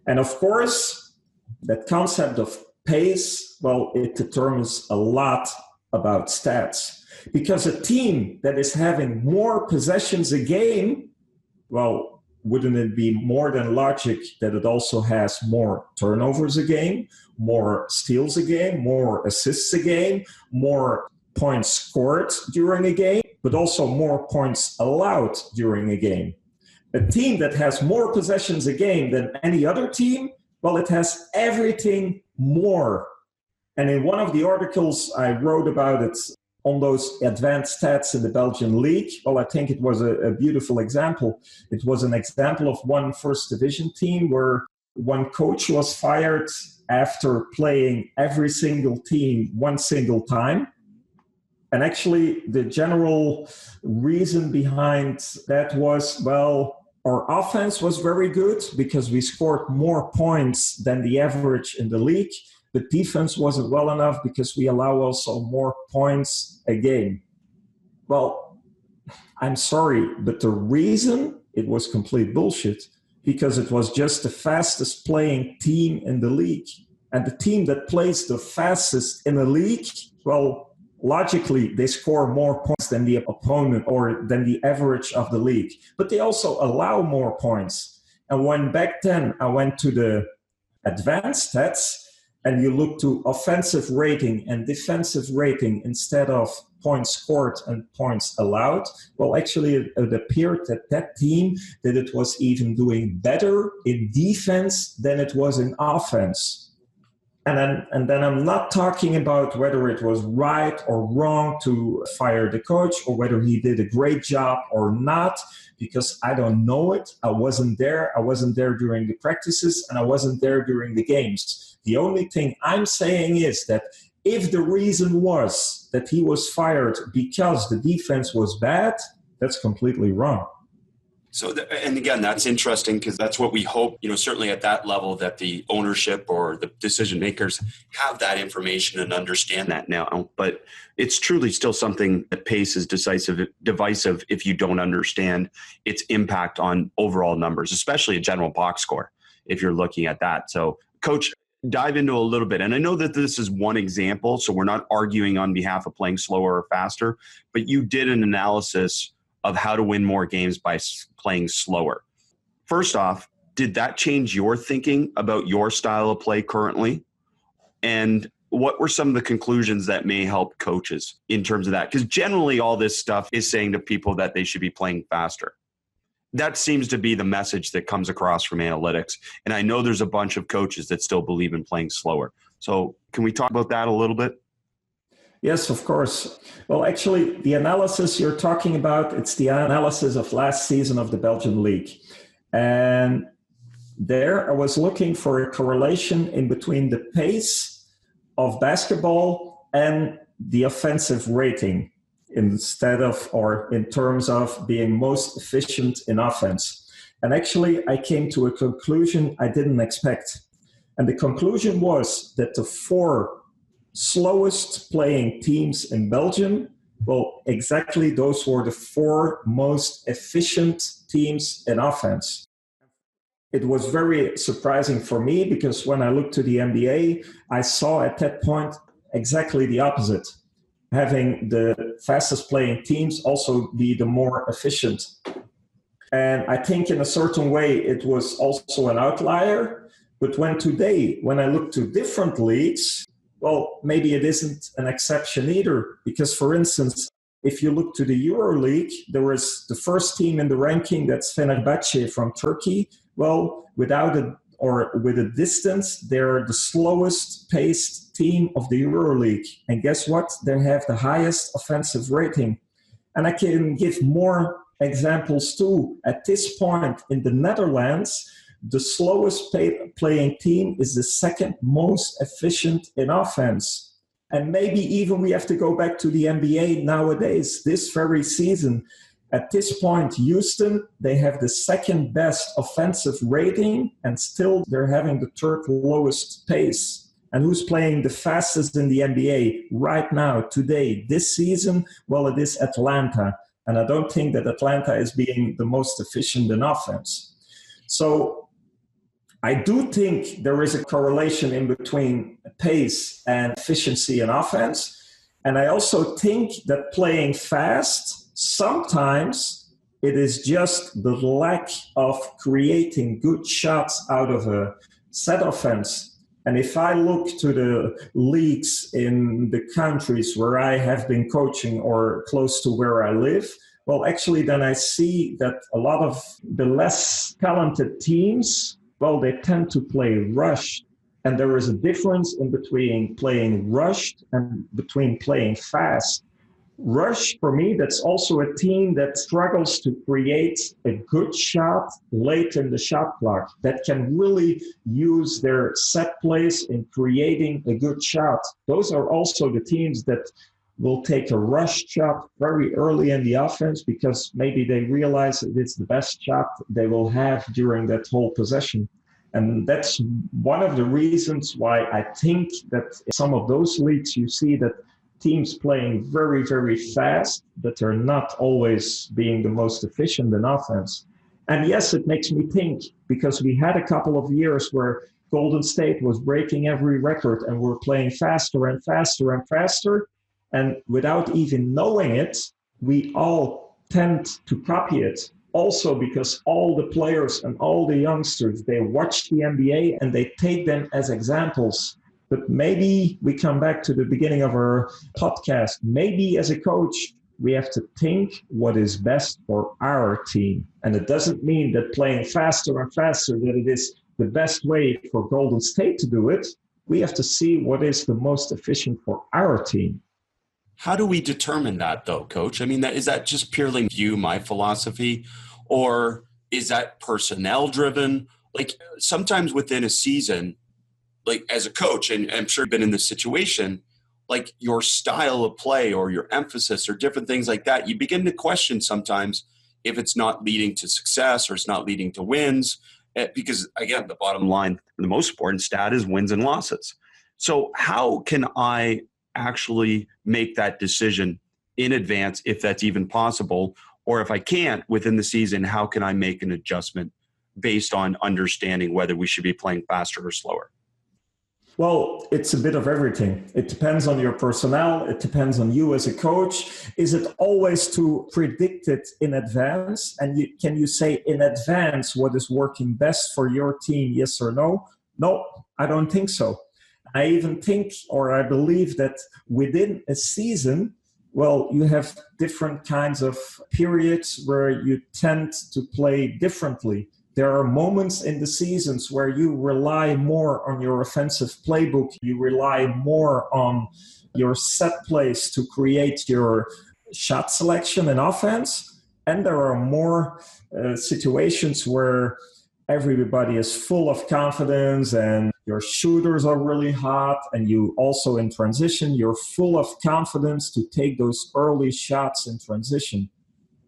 And of course, that concept of pace, well, it determines a lot about stats. Because a team that is having more possessions a game, well, wouldn't it be more than logic that it also has more turnovers a game, more steals a game, more assists a game, more points scored during a game, but also more points allowed during a game? A team that has more possessions a game than any other team, well, it has everything more. And in one of the articles I wrote about it on those advanced stats in the Belgian league, well, I think it was a beautiful example. It was an example of one first division team where one coach was fired after playing every single team one single time. And actually, the general reason behind that was, well, our offense was very good because we scored more points than the average in the league. But defense wasn't well enough because we allow also more points a game. Well, I'm sorry, but the reason it was complete bullshit because it was just the fastest playing team in the league. And the team that plays the fastest in the league, well, logically, they score more points than the opponent or than the average of the league. But they also allow more points. And when back then I went to the advanced stats, and you look to offensive rating and defensive rating instead of points scored and points allowed, well, actually, it appeared that that team, that it was even doing better in defense than it was in offense. And then I'm not talking about whether it was right or wrong to fire the coach or whether he did a great job or not, because I don't know it. I wasn't there. I wasn't there during the practices and I wasn't there during the games. The only thing I'm saying is that if the reason was that he was fired because the defense was bad, that's completely wrong. So, and again, that's interesting because that's what we hope, certainly at that level that the ownership or the decision makers have that information and understand that now. But it's truly still something that pace is divisive if you don't understand its impact on overall numbers, especially a general box score, if you're looking at that. So, Coach, dive into a little bit. And I know that this is one example, so we're not arguing on behalf of playing slower or faster, but you did an analysis of how to win more games by playing slower. First off, did that change your thinking about your style of play currently? And what were some of the conclusions that may help coaches in terms of that? Because generally all this stuff is saying to people that they should be playing faster. That seems to be the message that comes across from analytics. And I know there's a bunch of coaches that still believe in playing slower. So can we talk about that a little bit? Yes, of course. Well, actually, the analysis you're talking about, it's the analysis of last season of the Belgian league. And there I was looking for a correlation in between the pace of basketball and the offensive rating instead of, or in terms of being most efficient in offense. And actually, I came to a conclusion I didn't expect. And the conclusion was that the four slowest playing teams in Belgium, well, exactly those were the four most efficient teams in offense. it was very surprising for me because when I looked to the NBA, I saw at that point exactly the opposite. Having the fastest playing teams also be the more efficient. And I think in a certain way, it was also an outlier. But when I look to different leagues, well, maybe it isn't an exception either. Because for instance, if you look to the EuroLeague, there is the first team in the ranking, that's Fenerbahce from Turkey. Well, with a distance, they're the slowest paced team of the EuroLeague. And guess what? They have the highest offensive rating. And I can give more examples too. At this point in the Netherlands, the slowest playing team is the second most efficient in offense. And maybe even we have to go back to the NBA nowadays, this very season. At this point, Houston, they have the second best offensive rating, and still they're having the third lowest pace. And who's playing the fastest in the NBA right now, today, this season? Well, it is Atlanta. And I don't think that Atlanta is being the most efficient in offense. So I do think there is a correlation in between pace and efficiency in offense. And I also think that playing fast, sometimes it is just the lack of creating good shots out of a set offense. And if I look to the leagues in the countries where I have been coaching or close to where I live, well, actually, then I see that a lot of the less talented teams, well, they tend to play rushed. And there is a difference in between playing rushed and between playing fast. Rush, for me, that's also a team that struggles to create a good shot late in the shot clock, that can really use their set plays in creating a good shot. Those are also the teams that will take a rush shot very early in the offense because maybe they realize that it's the best shot they will have during that whole possession. And that's one of the reasons why I think that in some of those leagues you see that teams playing very, very fast, but they're not always being the most efficient in offense. And yes, it makes me think, because we had a couple of years where Golden State was breaking every record and we're playing faster and faster and faster. And without even knowing it, we all tend to copy it. Also because all the players and all the youngsters, they watch the NBA and they take them as examples. But maybe we come back to the beginning of our podcast. Maybe as a coach, we have to think what is best for our team. And it doesn't mean that playing faster and faster, that it is the best way for Golden State to do it. We have to see what is the most efficient for our team. How do we determine that, though, Coach? I mean, is that just purely my philosophy, or is that personnel driven? Like sometimes within a season, like as a coach, and I'm sure you've been in this situation, like your style of play or your emphasis or different things like that, you begin to question sometimes if it's not leading to success or it's not leading to wins. Because again, the bottom line, the most important stat is wins and losses. So how can I actually make that decision in advance, if that's even possible? Or if I can't within the season, how can I make an adjustment based on understanding whether we should be playing faster or slower? Well, it's a bit of everything. It depends on your personnel. It depends on you as a coach. Is it always to predict it in advance? And can you say in advance what is working best for your team, yes or no? No, I don't think so. I even think, or I believe that within a season, well, you have different kinds of periods where you tend to play differently. There are moments in the seasons where you rely more on your offensive playbook. You rely more on your set plays to create your shot selection and offense. And there are more situations where everybody is full of confidence and your shooters are really hot, and you also in transition, you're full of confidence to take those early shots in transition.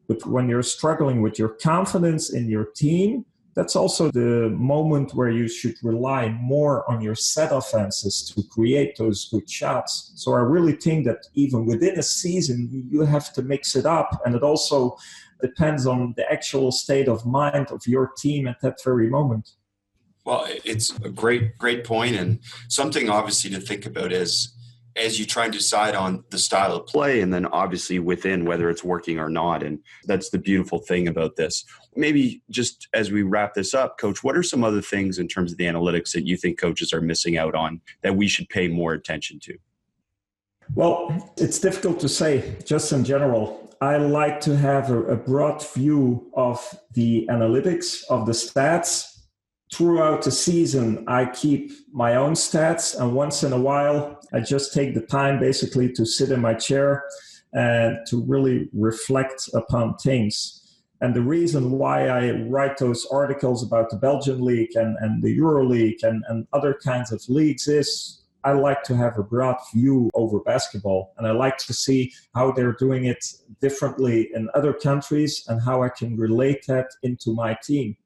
But when you're struggling with your confidence in your team, that's also the moment where you should rely more on your set offenses to create those good shots. So I really think that even within a season, you have to mix it up. And it also depends on the actual state of mind of your team at that very moment. Well, it's a great point, and something obviously to think about is as you try and decide on the style of play, and then obviously within whether it's working or not. And that's the beautiful thing about this. Maybe just as we wrap this up, Coach, what are some other things in terms of the analytics that you think coaches are missing out on that we should pay more attention to? Well, it's difficult to say. Just in general, I like to have a broad view of the analytics, of the stats. Throughout the season, I keep my own stats, and once in a while, I just take the time basically to sit in my chair and to really reflect upon things. And the reason why I write those articles about the Belgian league and the Euro League and other kinds of leagues is I like to have a broad view over basketball, and I like to see how they're doing it differently in other countries and how I can relate that into my team.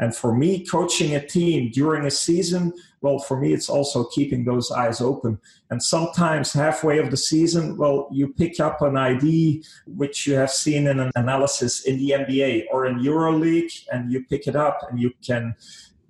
And for me, coaching a team during a season, well, for me, it's also keeping those eyes open. And sometimes halfway of the season, well, you pick up an idea which you have seen in an analysis in the NBA or in EuroLeague, and you pick it up and you can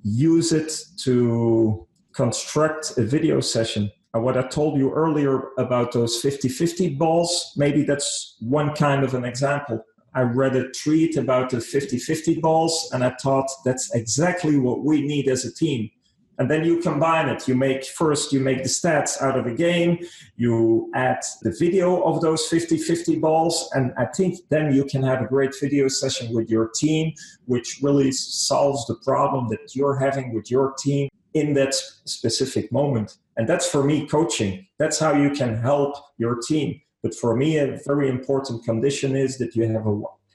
use it to construct a video session. And what I told you earlier about those 50-50 balls, maybe that's one kind of an example. I read a tweet about the 50-50 balls, and I thought that's exactly what we need as a team. And then you combine it. You make the stats out of the game. You add the video of those 50-50 balls. And I think then you can have a great video session with your team, which really solves the problem that you're having with your team in that specific moment. And that's, for me, coaching. That's how you can help your team. But for me, a very important condition is that you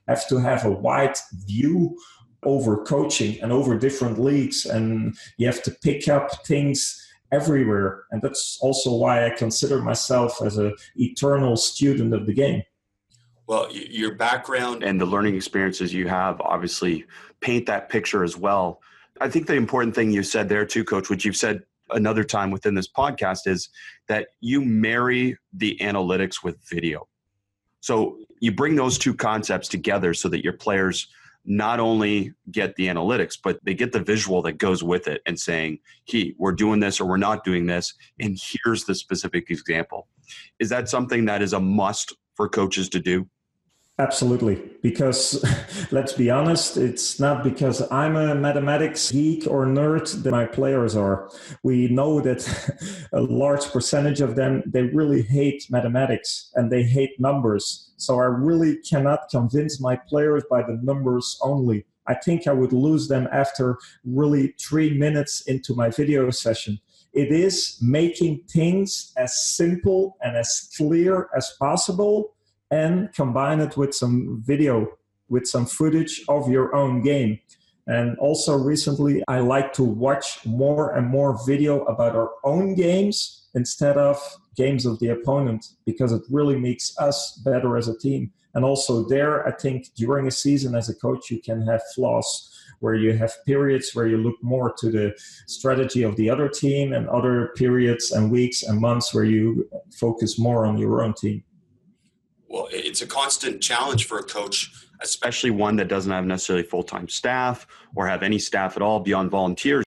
have to have a wide view over coaching and over different leagues, and you have to pick up things everywhere. And that's also why I consider myself as an eternal student of the game. Well, your background and the learning experiences you have obviously paint that picture as well. I think the important thing you said there too, Coach, which you've said another time within this podcast, is that you marry the analytics with video. So you bring those two concepts together so that your players not only get the analytics, but they get the visual that goes with it and saying, hey, we're doing this or we're not doing this, and here's the specific example. Is that something that is a must for coaches to do? Absolutely. Because let's be honest, it's not because I'm a mathematics geek or nerd that my players are. We know that a large percentage of them, they really hate mathematics and they hate numbers. So I really cannot convince my players by the numbers only. I think I would lose them after really 3 minutes into my video session. It is making things as simple and as clear as possible, and combine it with some video, with some footage of your own game. And also recently, I like to watch more and more video about our own games instead of games of the opponent, because it really makes us better as a team. And also there, I think during a season as a coach, you can have flaws where you have periods where you look more to the strategy of the other team, and other periods and weeks and months where you focus more on your own team. Well, it's a constant challenge for a coach, especially one that doesn't have necessarily full-time staff or have any staff at all beyond volunteers.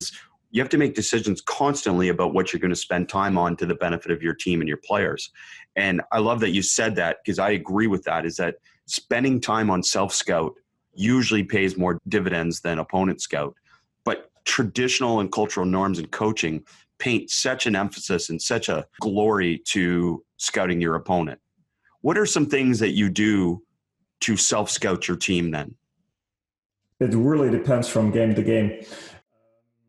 You have to make decisions constantly about what you're going to spend time on to the benefit of your team and your players. And I love that you said that, because I agree with that, is that spending time on self-scout usually pays more dividends than opponent scout. But traditional and cultural norms in coaching paint such an emphasis and such a glory to scouting your opponent. What are some things that you do to self-scout your team then? It really depends from game to game.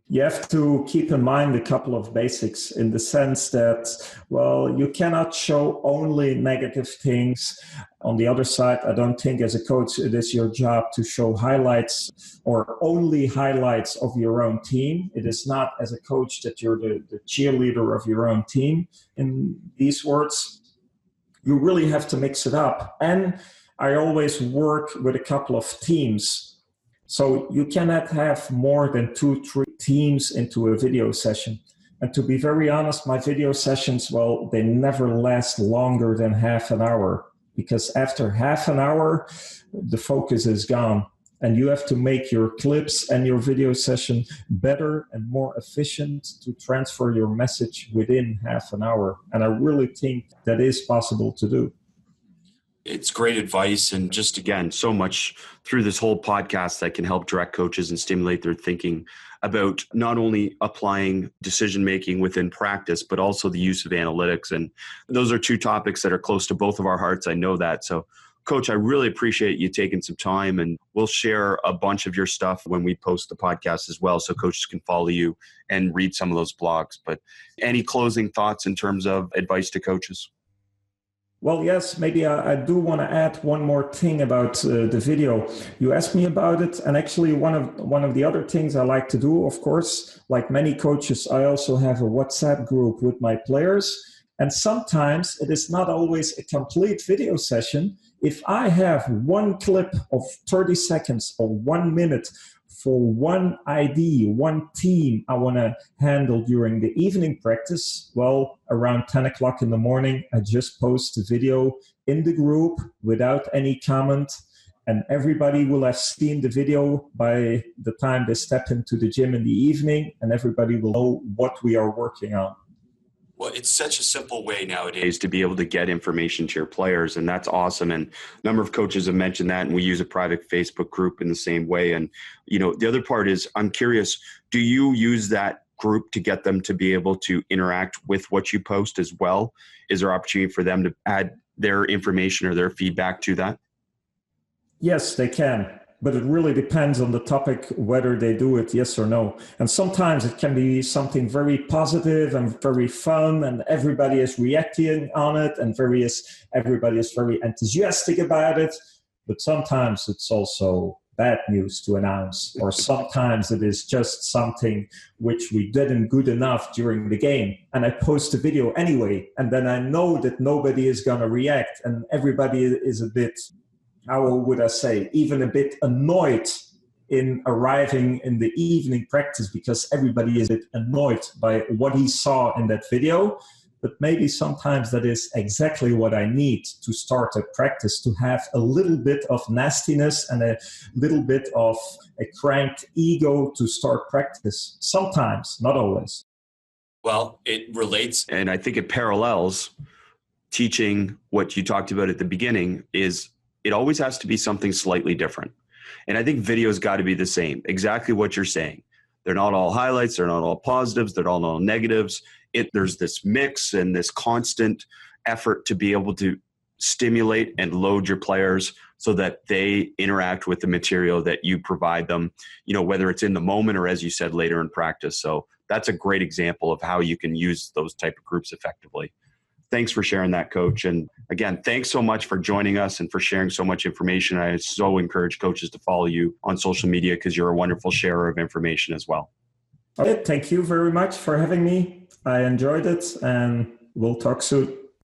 You have to keep in mind a couple of basics, in the sense that, well, you cannot show only negative things. On the other side, I don't think as a coach it is your job to show highlights or only highlights of your own team. It is not as a coach that you're the cheerleader of your own team. In these words, you really have to mix it up. And I always work with a couple of teams. So you cannot have more than 2-3 teams into a video session. And to be very honest, my video sessions, well, they never last longer than half an hour. because after half an hour, the focus is gone. And you have to make your clips and your video session better and more efficient to transfer your message within half an hour. And I really think that is possible to do. It's great advice. And just again, so much through this whole podcast that can help direct coaches and stimulate their thinking about not only applying decision-making within practice, but also the use of analytics. And those are two topics that are close to both of our hearts. I know that. So Coach, I really appreciate you taking some time, and we'll share a bunch of your stuff when we post the podcast as well, so coaches can follow you and read some of those blogs. But any closing thoughts in terms of advice to coaches? Well, yes, maybe I do want to add one more thing about the video. You asked me about it, and actually one of the other things I like to do, of course, like many coaches, I also have a WhatsApp group with my players, and sometimes it is not always a complete video session. If I have one clip of 30 seconds or 1 minute for one ID, one team I want to handle during the evening practice, well, around 10 o'clock in the morning, I just post a video in the group without any comment, and everybody will have seen the video by the time they step into the gym in the evening, and everybody will know what we are working on. Well, it's such a simple way nowadays to be able to get information to your players, and that's awesome. And a number of coaches have mentioned that, and we use a private Facebook group in the same way. And, you know, the other part is, I'm curious, do you use that group to get them to be able to interact with what you post as well? Is there opportunity for them to add their information or their feedback to that? Yes, they can. But it really depends on the topic, whether they do it, yes or no. And sometimes it can be something very positive and very fun, and everybody is reacting on it, and everybody is very enthusiastic about it. But sometimes it's also bad news to announce, or sometimes it is just something which we didn't good enough during the game. And I post a video anyway, and then I know that nobody is going to react, and everybody is a bit, how would I say, even a bit annoyed in arriving in the evening practice, because everybody is a bit annoyed by what he saw in that video. But maybe sometimes that is exactly what I need to start a practice, to have a little bit of nastiness and a little bit of a cranked ego to start practice. Sometimes, not always. Well, it relates, and I think it parallels teaching what you talked about at the beginning. Is it always has to be something slightly different. And I think video's got to be the same. Exactly what you're saying. They're not all highlights. They're not all positives. They're not all negatives. There's this mix and this constant effort to be able to stimulate and load your players so that they interact with the material that you provide them, you know, whether it's in the moment or, as you said, later in practice. So that's a great example of how you can use those type of groups effectively. Thanks for sharing that, Coach. And again, thanks so much for joining us and for sharing so much information. I so encourage coaches to follow you on social media, because you're a wonderful sharer of information as well. Okay, thank you very much for having me. I enjoyed it, and we'll talk soon.